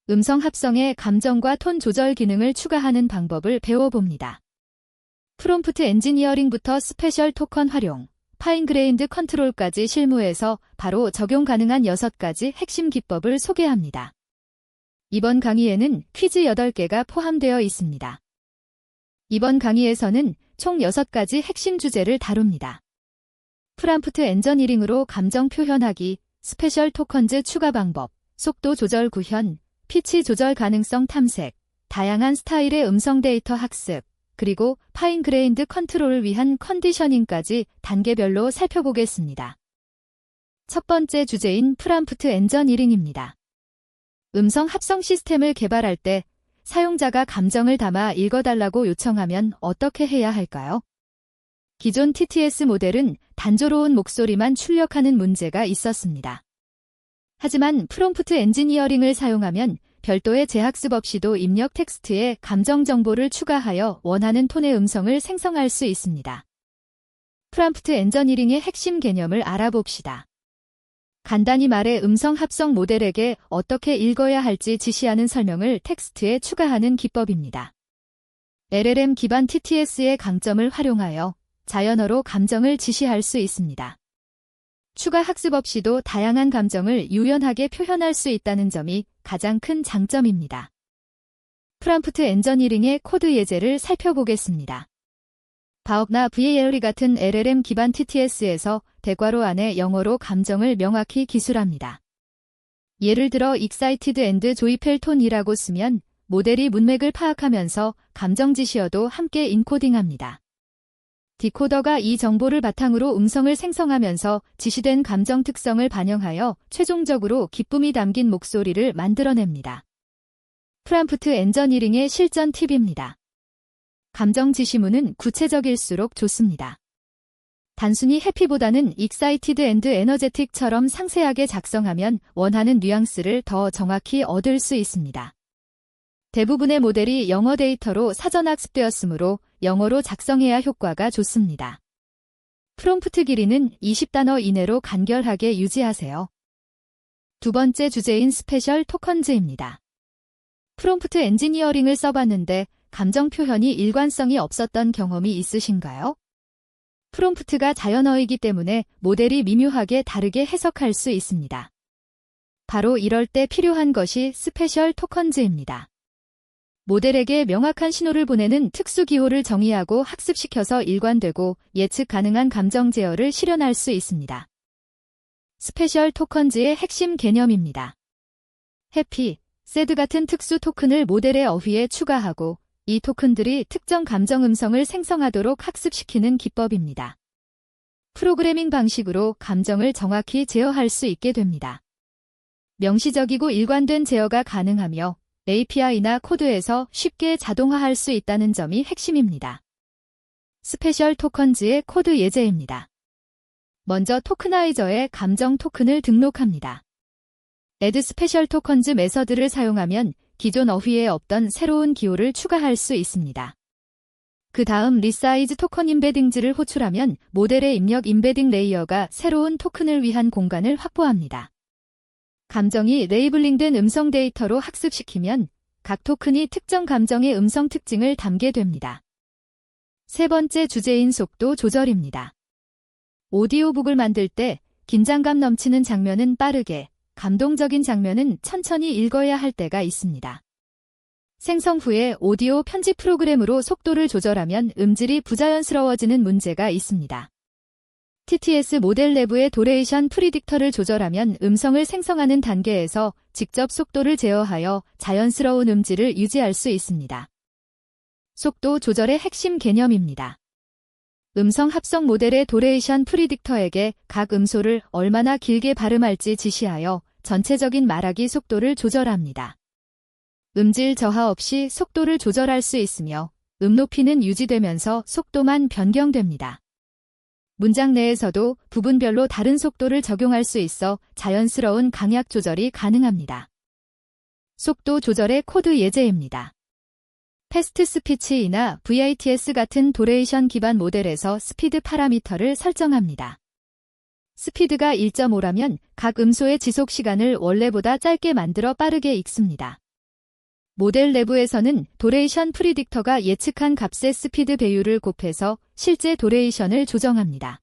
음성 합성에 감정과 톤 조절 기능을 추가하는 방법을 배워봅니다. 프롬프트 엔지니어링부터 스페셜 토컨 활용, 파인그레인드 컨트롤까지 실무에서 바로 적용 가능한 6가지 핵심 기법을 소개합니다. 이번 강의에는 퀴즈 8개가 포함되어 있습니다. 이번 강의에서는 총 6가지 핵심 주제를 다룹니다. 프롬프트 엔지니어링으로 감정 표현하기, 스페셜 토컨즈 추가 방법, 속도 조절 구현, 피치 조절 가능성 탐색, 다양한 스타일의 음성 데이터 학습, 그리고 파인그레인드 컨트롤을 위한 컨디셔닝까지 단계별로 살펴보겠습니다. 첫 번째 주제인 프롬프트 엔지니어링입니다. 음성 합성 시스템을 개발할 때 사용자가 감정을 담아 읽어달라고 요청하면 어떻게 해야 할까요? 기존 TTS 모델은 단조로운 목소리만 출력하는 문제가 있었습니다. 하지만 프롬프트 엔지니어링을 사용하면 별도의 재학습 없이도 입력 텍스트에 감정 정보를 추가하여 원하는 톤의 음성을 생성할 수 있습니다. 프롬프트 엔지니어링의 핵심 개념을 알아봅시다. 간단히 말해 음성 합성 모델에게 어떻게 읽어야 할지 지시하는 설명을 텍스트에 추가하는 기법입니다. LLM 기반 TTS의 강점을 활용하여 자연어로 감정을 지시할 수 있습니다. 추가 학습 없이도 다양한 감정을 유연하게 표현할 수 있다는 점이 가장 큰 장점입니다. 프롬프트 엔지니어링의 코드 예제를 살펴보겠습니다. 바업나 VALE 같은 LLM 기반 TTS에서 대괄호 안에 영어로 감정을 명확히 기술합니다. 예를 들어 excited and joyful 톤이라고 쓰면 모델이 문맥을 파악하면서 감정 지시어도 함께 인코딩합니다. 디코더가 이 정보를 바탕으로 음성을 생성하면서 지시된 감정 특성을 반영하여 최종적으로 기쁨이 담긴 목소리를 만들어냅니다. 프롬프트 엔지니어링의 실전 팁입니다. 감정 지시문은 구체적일수록 좋습니다. 단순히 해피보다는 excited and energetic처럼 상세하게 작성하면 원하는 뉘앙스를 더 정확히 얻을 수 있습니다. 대부분의 모델이 영어 데이터로 사전 학습되었으므로 영어로 작성해야 효과가 좋습니다. 프롬프트 길이는 20단어 이내로 간결하게 유지하세요. 두 번째 주제인 스페셜 토컨즈입니다. 프롬프트 엔지니어링을 써봤는데 감정 표현이 일관성이 없었던 경험이 있으신가요? 프롬프트가 자연어이기 때문에 모델이 미묘하게 다르게 해석할 수 있습니다. 바로 이럴 때 필요한 것이 스페셜 토컨즈입니다. 모델에게 명확한 신호를 보내는 특수 기호를 정의하고 학습시켜서 일관되고 예측 가능한 감정 제어를 실현할 수 있습니다. 스페셜 토컨즈의 핵심 개념입니다. 해피, 새드 같은 특수 토큰을 모델의 어휘에 추가하고 이 토큰들이 특정 감정 음성을 생성하도록 학습시키는 기법입니다. 프로그래밍 방식으로 감정을 정확히 제어할 수 있게 됩니다. 명시적이고 일관된 제어가 가능하며 API나 코드에서 쉽게 자동화할 수 있다는 점이 핵심입니다. 스페셜 토컨즈의 코드 예제입니다. 먼저 토크나이저에 감정 토큰을 등록합니다. add 스페셜 토컨즈 메서드를 사용하면 기존 어휘에 없던 새로운 기호를 추가할 수 있습니다. 그 다음 resize 토컨 임베딩즈를 호출하면 모델의 입력 임베딩 레이어가 새로운 토큰을 위한 공간을 확보합니다. 감정이 레이블링된 음성 데이터로 학습시키면 각 토큰이 특정 감정의 음성 특징을 담게 됩니다. 세 번째 주제인 속도 조절입니다. 오디오북을 만들 때 긴장감 넘치는 장면은 빠르게, 감동적인 장면은 천천히 읽어야 할 때가 있습니다. 생성 후에 오디오 편집 프로그램으로 속도를 조절하면 음질이 부자연스러워지는 문제가 있습니다. TTS 모델 내부의 도레이션 프리딕터를 조절하면 음성을 생성하는 단계에서 직접 속도를 제어하여 자연스러운 음질을 유지할 수 있습니다. 속도 조절의 핵심 개념입니다. 음성 합성 모델의 도레이션 프리딕터에게 각 음소를 얼마나 길게 발음할지 지시하여 전체적인 말하기 속도를 조절합니다. 음질 저하 없이 속도를 조절할 수 있으며 음 높이는 유지되면서 속도만 변경됩니다. 문장 내에서도 부분별로 다른 속도를 적용할 수 있어 자연스러운 강약 조절이 가능합니다. 속도 조절의 코드 예제입니다. 패스트 스피치이나 VITS 같은 도레이션 기반 모델에서 스피드 파라미터를 설정합니다. 스피드가 1.5라면 각 음소의 지속 시간을 원래보다 짧게 만들어 빠르게 읽습니다. 모델 내부에서는 도레이션 프리딕터가 예측한 값의 스피드 배율을 곱해서 실제 도레이션을 조정합니다.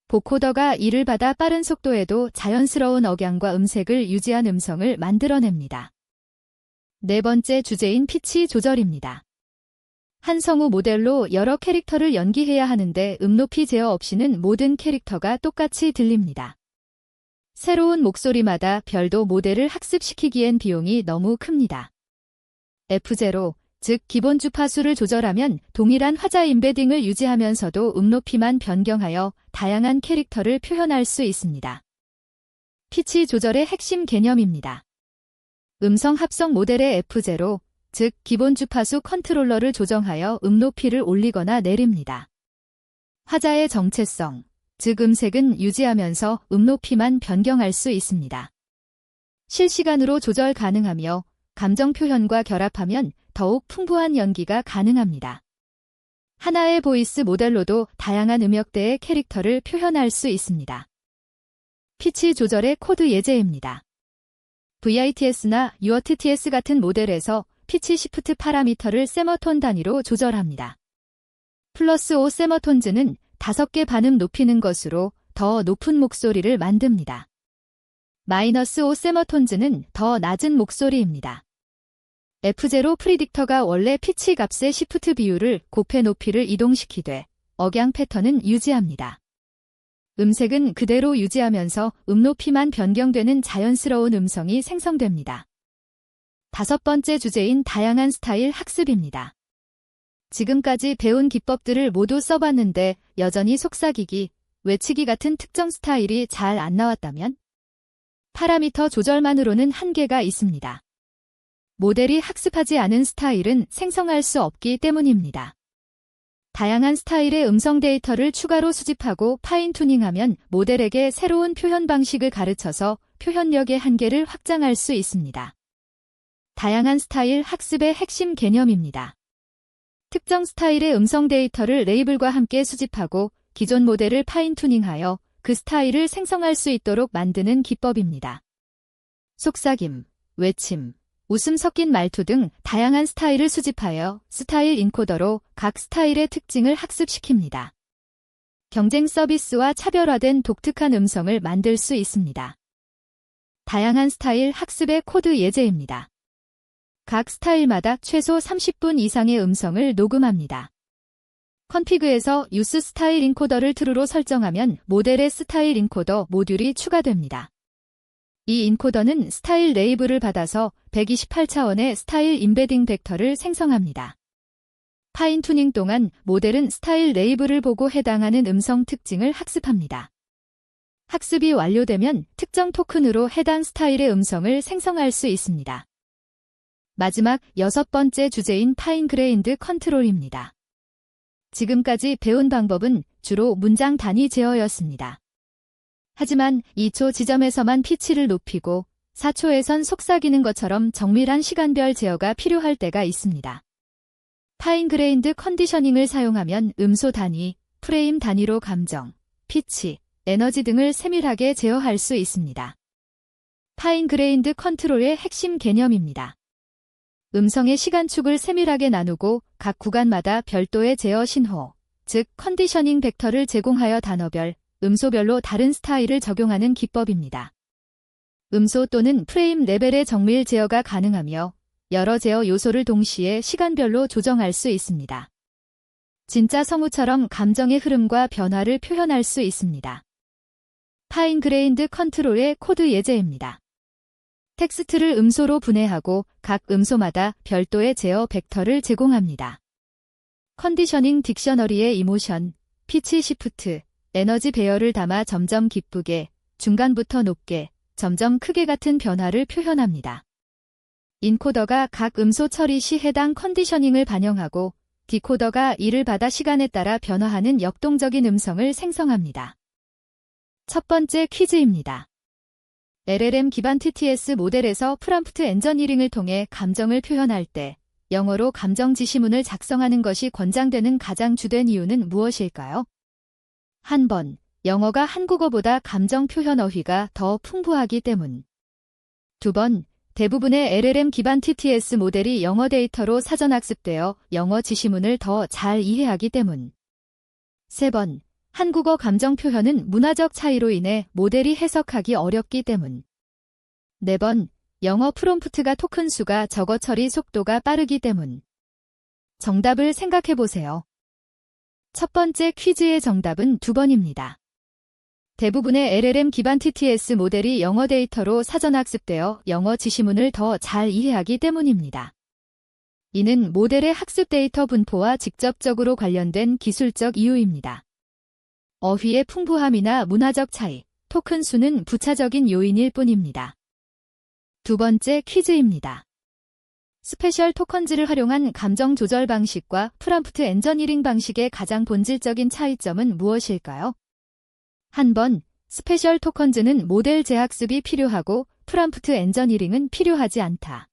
보코더가 이를 받아 빠른 속도에도 자연스러운 억양과 음색을 유지한 음성을 만들어냅니다. 네 번째 주제인 피치 조절입니다. 한 성우 모델로 여러 캐릭터를 연기해야 하는데 높이 제어 없이는 모든 캐릭터가 똑같이 들립니다. 새로운 목소리마다 별도 모델을 학습시키기엔 비용이 너무 큽니다. F0, 즉 기본 주파수를 조절하면 동일한 화자 임베딩을 유지하면서도 높이만 변경하여 다양한 캐릭터를 표현할 수 있습니다. 피치 조절의 핵심 개념입니다. 음성 합성 모델의 F0, 즉 기본 주파수 컨트롤러를 조정하여 높이를 올리거나 내립니다. 화자의 정체성, 즉 음색은 유지하면서 높이만 변경할 수 있습니다. 실시간으로 조절 가능하며 감정 표현과 결합하면 더욱 풍부한 연기가 가능합니다. 하나의 보이스 모델로도 다양한 음역대의 캐릭터를 표현할 수 있습니다. 피치 조절의 코드 예제입니다. VITS나 UOTTS 같은 모델에서 피치 시프트 파라미터를 세머톤 단위로 조절합니다. 플러스 5 세머톤즈는 5개 반음 높이는 것으로 더 높은 목소리를 만듭니다. 마이너스 5 세머톤즈는 더 낮은 목소리입니다. F0 프리딕터가 원래 피치 값의 시프트 비율을 곱해 높이를 이동시키되 억양 패턴은 유지합니다. 음색은 그대로 유지하면서 높이만 변경되는 자연스러운 음성이 생성됩니다. 다섯 번째 주제인 다양한 스타일 학습입니다. 지금까지 배운 기법들을 모두 써봤는데 여전히 속삭이기, 외치기 같은 특정 스타일이 잘 안 나왔다면? 파라미터 조절만으로는 한계가 있습니다. 모델이 학습하지 않은 스타일은 생성할 수 없기 때문입니다. 다양한 스타일의 음성 데이터를 추가로 수집하고 파인 튜닝하면 모델에게 새로운 표현 방식을 가르쳐서 표현력의 한계를 확장할 수 있습니다. 다양한 스타일 학습의 핵심 개념입니다. 특정 스타일의 음성 데이터를 레이블과 함께 수집하고 기존 모델을 파인 튜닝하여 그 스타일을 생성할 수 있도록 만드는 기법입니다. 속삭임, 외침, 웃음 섞인 말투 등 다양한 스타일을 수집하여 스타일 인코더로 각 스타일의 특징을 학습시킵니다. 경쟁 서비스와 차별화된 독특한 음성을 만들 수 있습니다. 다양한 스타일 학습의 코드 예제입니다. 각 스타일마다 최소 30분 이상의 음성을 녹음합니다. 컨피그에서 유스 스타일 인코더를 true로 설정하면 모델의 스타일 인코더 모듈이 추가됩니다. 이 인코더는 스타일 레이블을 받아서 128차원의 스타일 임베딩 벡터를 생성합니다. 파인 튜닝 동안 모델은 스타일 레이블을 보고 해당하는 음성 특징을 학습합니다. 학습이 완료되면 특정 토큰으로 해당 스타일의 음성을 생성할 수 있습니다. 마지막 여섯 번째 주제인 파인 그레인드 컨트롤입니다. 지금까지 배운 방법은 주로 문장 단위 제어였습니다. 하지만 2초 지점에서만 피치를 높이고 4초에선 속삭이는 것처럼 정밀한 시간별 제어가 필요할 때가 있습니다. 파인 그레인드 컨디셔닝을 사용하면 음소 단위, 프레임 단위로 감정, 피치, 에너지 등을 세밀하게 제어할 수 있습니다. 파인 그레인드 컨트롤의 핵심 개념입니다. 음성의 시간축을 세밀하게 나누고 각 구간마다 별도의 제어 신호, 즉 컨디셔닝 벡터를 제공하여 단어별, 음소별로 다른 스타일을 적용하는 기법입니다. 음소 또는 프레임 레벨의 정밀 제어가 가능하며 여러 제어 요소를 동시에 시간별로 조정할 수 있습니다. 진짜 성우처럼 감정의 흐름과 변화를 표현할 수 있습니다. 파인 그레인드 컨트롤의 코드 예제입니다. 텍스트를 음소로 분해하고 각 음소마다 별도의 제어 벡터를 제공합니다. 컨디셔닝 딕셔너리의 이모션, 피치 시프트, 에너지 배열을 담아 점점 기쁘게, 중간부터 높게, 점점 크게 같은 변화를 표현합니다. 인코더가 각 음소 처리 시 해당 컨디셔닝을 반영하고 디코더가 이를 받아 시간에 따라 변화하는 역동적인 음성을 생성합니다. 첫 번째 퀴즈입니다. LLM 기반 TTS 모델에서 프롬프트 엔저니링을 통해 감정을 표현할 때 영어로 감정 지시문을 작성하는 것이 권장되는 가장 주된 이유는 무엇일까요? 한 번, 영어가 한국어보다 감정 표현 어휘가 더 풍부하기 때문. 두 번, 대부분의 LLM 기반 TTS 모델이 영어 데이터로 사전 학습되어 영어 지시문을 더 잘 이해하기 때문. 3번, 한국어 감정 표현은 문화적 차이로 인해 모델이 해석하기 어렵기 때문. 4번, 영어 프롬프트가 토큰 수가 적어 처리 속도가 빠르기 때문. 정답을 생각해보세요. 첫 번째 퀴즈의 정답은 2번입니다. 대부분의 LLM 기반 TTS 모델이 영어 데이터로 사전 학습되어 영어 지시문을 더 잘 이해하기 때문입니다. 이는 모델의 학습 데이터 분포와 직접적으로 관련된 기술적 이유입니다. 어휘의 풍부함이나 문화적 차이, 토큰 수는 부차적인 요인일 뿐입니다. 두 번째 퀴즈입니다. 스페셜 토컨즈를 활용한 감정 조절 방식과 프롬프트 엔저니링 방식의 가장 본질적인 차이점은 무엇일까요? 한 번, 스페셜 토컨즈는 모델 재학습이 필요하고 프롬프트 엔저니링은 필요하지 않다.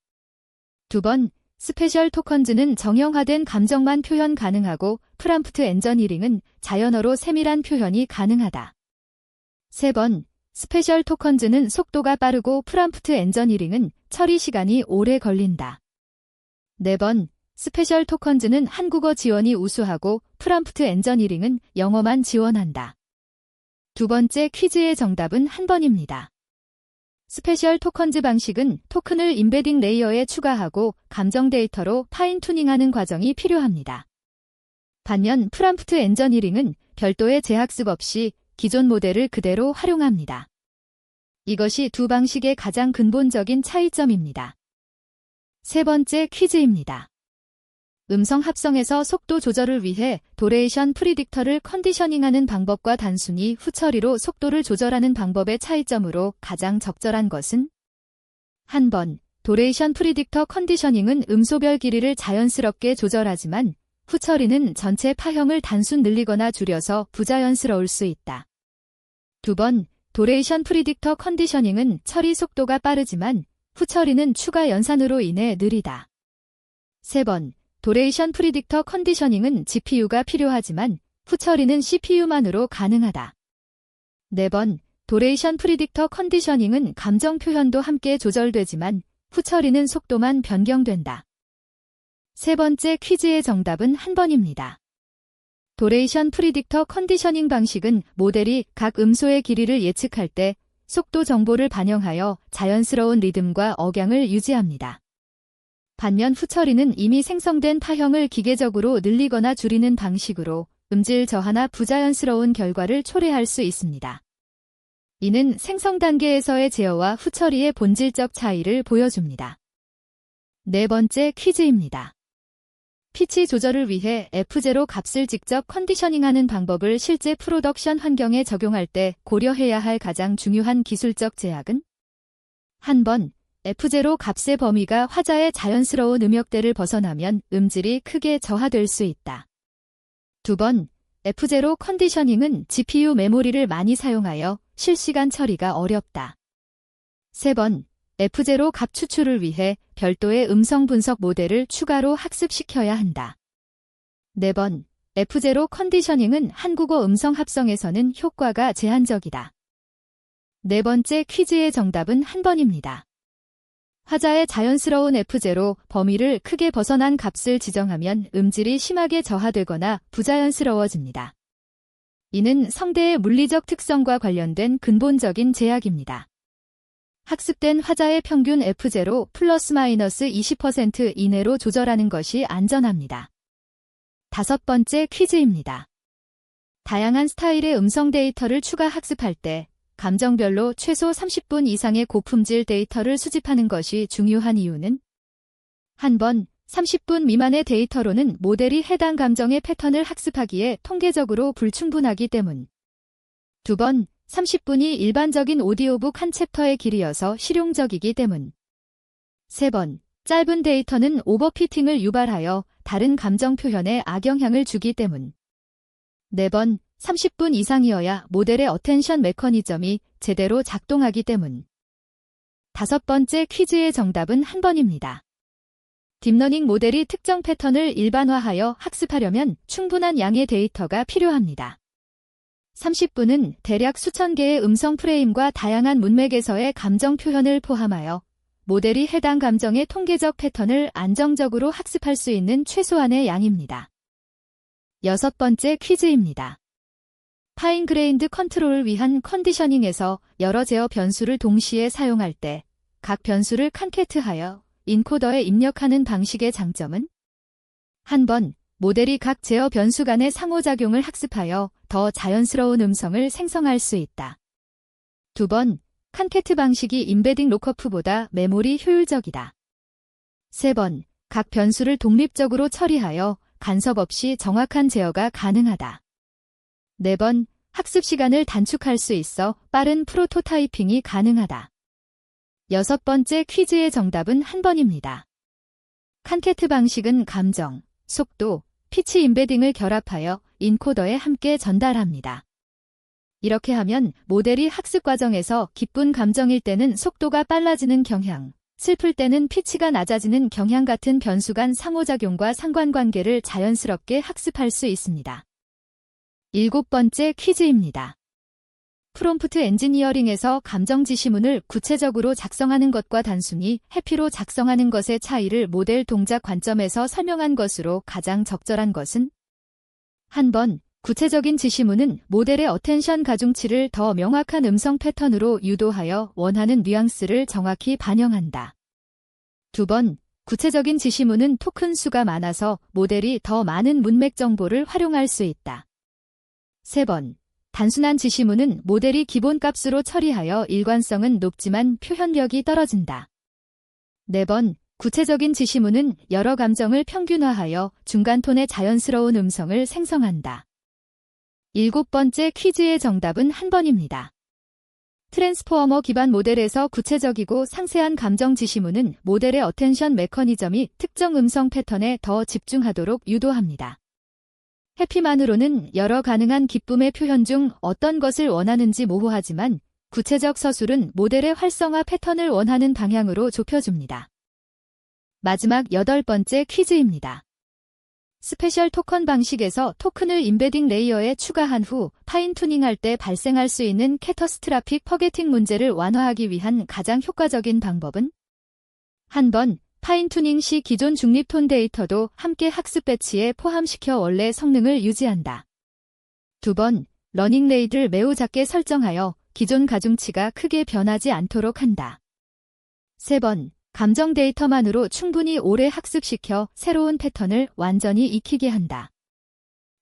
두 번, 스페셜 토컨즈는 정형화된 감정만 표현 가능하고 프롬프트 엔저니링은 자연어로 세밀한 표현이 가능하다. 세 번, 스페셜 토컨즈는 속도가 빠르고 프롬프트 엔저니링은 처리 시간이 오래 걸린다. 4번, 스페셜 토컨즈는 한국어 지원이 우수하고 프롬프트 엔저니링은 영어만 지원한다. 두 번째 퀴즈의 정답은 한 번입니다. 스페셜 토컨즈 방식은 토큰을 임베딩 레이어에 추가하고 감정 데이터로 파인 튜닝하는 과정이 필요합니다. 반면 프롬프트 엔저니링은 별도의 재학습 없이 기존 모델을 그대로 활용합니다. 이것이 두 방식의 가장 근본적인 차이점입니다. 세 번째 퀴즈입니다. 음성 합성에서 속도 조절을 위해 도레이션 프리딕터를 컨디셔닝하는 방법과 단순히 후처리로 속도를 조절하는 방법의 차이점으로 가장 적절한 것은? 한 번, 도레이션 프리딕터 컨디셔닝은 음소별 길이를 자연스럽게 조절하지만 후처리는 전체 파형을 단순 늘리거나 줄여서 부자연스러울 수 있다. 두 번, 도레이션 프리딕터 컨디셔닝은 처리 속도가 빠르지만 후처리는 추가 연산으로 인해 느리다. 세 번, 도레이션 프리딕터 컨디셔닝은 GPU가 필요하지만 후처리는 CPU만으로 가능하다. 네 번, 도레이션 프리딕터 컨디셔닝은 감정 표현도 함께 조절되지만 후처리는 속도만 변경된다. 세 번째 퀴즈의 정답은 한 번입니다. 도레이션 프리딕터 컨디셔닝 방식은 모델이 각 음소의 길이를 예측할 때 속도 정보를 반영하여 자연스러운 리듬과 억양을 유지합니다. 반면 후처리는 이미 생성된 파형을 기계적으로 늘리거나 줄이는 방식으로 음질 저하나 부자연스러운 결과를 초래할 수 있습니다. 이는 생성 단계에서의 제어와 후처리의 본질적 차이를 보여줍니다. 네 번째 퀴즈입니다. 피치 조절을 위해 F0 값을 직접 컨디셔닝하는 방법을 실제 프로덕션 환경에 적용할 때 고려해야 할 가장 중요한 기술적 제약은? 한 번, F0 값의 범위가 화자의 자연스러운 음역대를 벗어나면 음질이 크게 저하될 수 있다. 두 번, F0 컨디셔닝은 GPU 메모리를 많이 사용하여 실시간 처리가 어렵다. 세 번, F0 값 추출을 위해 별도의 음성 분석 모델을 추가로 학습시켜야 한다. 네 번, F0 컨디셔닝은 한국어 음성 합성에서는 효과가 제한적이다. 네 번째 퀴즈의 정답은 한 번입니다. 화자의 자연스러운 F0 범위를 크게 벗어난 값을 지정하면 음질이 심하게 저하되거나 부자연스러워집니다. 이는 성대의 물리적 특성과 관련된 근본적인 제약입니다. 학습된 화자의 평균 F0 플러스 마이너스 20% 이내로 조절하는 것이 안전합니다. 다섯 번째 퀴즈입니다. 다양한 스타일의 음성 데이터를 추가 학습할 때 감정별로 최소 30분 이상의 고품질 데이터를 수집하는 것이 중요한 이유는? 한 번, 30분 미만의 데이터로는 모델이 해당 감정의 패턴을 학습하기에 통계적으로 불충분하기 때문. 두 번, 30분이 일반적인 오디오북 한 챕터의 길이여서 실용적이기 때문. 세 번, 짧은 데이터는 오버피팅을 유발하여 다른 감정 표현에 악영향을 주기 때문. 네 번, 30분 이상이어야 모델의 어텐션 메커니즘이 제대로 작동하기 때문. 다섯 번째 퀴즈의 정답은 한 번입니다. 딥러닝 모델이 특정 패턴을 일반화하여 학습하려면 충분한 양의 데이터가 필요합니다. 30분은 대략 수천 개의 음성 프레임과 다양한 문맥에서의 감정 표현을 포함하여 모델이 해당 감정의 통계적 패턴을 안정적으로 학습할 수 있는 최소한의 양입니다. 6번째 퀴즈입니다. 파인그레인드 컨트롤을 위한 컨디셔닝에서 여러 제어 변수를 동시에 사용할 때 각 변수를 칸캐트하여 인코더에 입력하는 방식의 장점은? 한 번, 모델이 각 제어 변수 간의 상호작용을 학습하여 더 자연스러운 음성을 생성할 수 있다. 2번, 칸캐트 방식이 임베딩 로커프보다 메모리 효율적이다. 3번, 각 변수를 독립적으로 처리하여 간섭 없이 정확한 제어가 가능하다. 4번, 학습 시간을 단축할 수 있어 빠른 프로토타이핑이 가능하다. 6번째 퀴즈의 정답은 한 번입니다. 칸캐트 방식은 감정, 속도, 피치 임베딩을 결합하여 인코더에 함께 전달합니다. 이렇게 하면 모델이 학습 과정에서 기쁜 감정일 때는 속도가 빨라지는 경향, 슬플 때는 피치가 낮아지는 경향 같은 변수 간 상호작용과 상관관계를 자연스럽게 학습할 수 있습니다. 7번째 퀴즈입니다. 프롬프트 엔지니어링에서 감정 지시문을 구체적으로 작성하는 것과 단순히 해피로 작성하는 것의 차이를 모델 동작 관점에서 설명한 것으로 가장 적절한 것은? 한 번, 구체적인 지시문은 모델의 어텐션 가중치를 더 명확한 음성 패턴으로 유도하여 원하는 뉘앙스를 정확히 반영한다. 2번, 구체적인 지시문은 토큰 수가 많아서 모델이 더 많은 문맥 정보를 활용할 수 있다. 3번, 단순한 지시문은 모델이 기본값으로 처리하여 일관성은 높지만 표현력이 떨어진다. 4번, 구체적인 지시문은 여러 감정을 평균화하여 중간톤의 자연스러운 음성을 생성한다. 7번째 퀴즈의 정답은 한 번입니다. 트랜스포머 기반 모델에서 구체적이고 상세한 감정 지시문은 모델의 어텐션 메커니즘이 특정 음성 패턴에 더 집중하도록 유도합니다. 해피만으로는 여러 가능한 기쁨의 표현 중 어떤 것을 원하는지 모호하지만 구체적 서술은 모델의 활성화 패턴을 원하는 방향으로 좁혀줍니다. 마지막 8번째 퀴즈입니다. 스페셜 토컨 방식에서 토큰을 임베딩 레이어에 추가한 후 파인 투닝할 때 발생할 수 있는 캐터스트라픽 퍼게팅 문제를 완화하기 위한 가장 효과적인 방법은? 한 번, 파인 투닝 시 기존 중립톤 데이터도 함께 학습 배치에 포함시켜 원래 성능을 유지한다. 2번, 러닝 레이를 매우 작게 설정하여 기존 가중치가 크게 변하지 않도록 한다. 3번, 감정 데이터만으로 충분히 오래 학습시켜 새로운 패턴을 완전히 익히게 한다.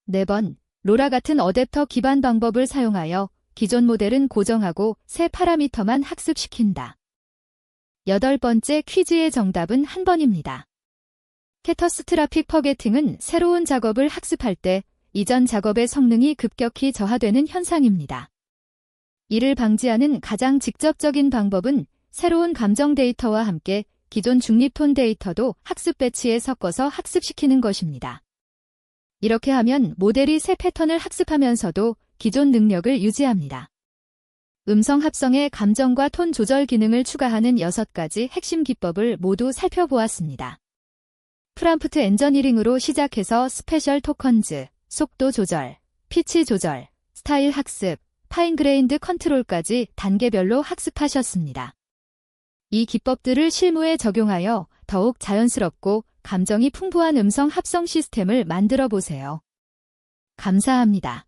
4번, 로라 같은 어댑터 기반 방법을 사용하여 기존 모델은 고정하고 새 파라미터만 학습시킨다. 8번째 퀴즈의 정답은 한 번입니다. 캐터스트라픽 퍼게팅은 새로운 작업을 학습할 때 이전 작업의 성능이 급격히 저하되는 현상입니다. 이를 방지하는 가장 직접적인 방법은 새로운 감정 데이터와 함께 기존 중립톤 데이터도 학습 배치에 섞어서 학습시키는 것입니다. 이렇게 하면 모델이 새 패턴을 학습하면서도 기존 능력을 유지합니다. 음성 합성에 감정과 톤 조절 기능을 추가하는 6가지 핵심 기법을 모두 살펴보았습니다. 프롬프트 엔지니어링으로 시작해서 스페셜 토컨즈, 속도 조절, 피치 조절, 스타일 학습, 파인그레인드 컨트롤까지 단계별로 학습하셨습니다. 이 기법들을 실무에 적용하여 더욱 자연스럽고 감정이 풍부한 음성 합성 시스템을 만들어 보세요. 감사합니다.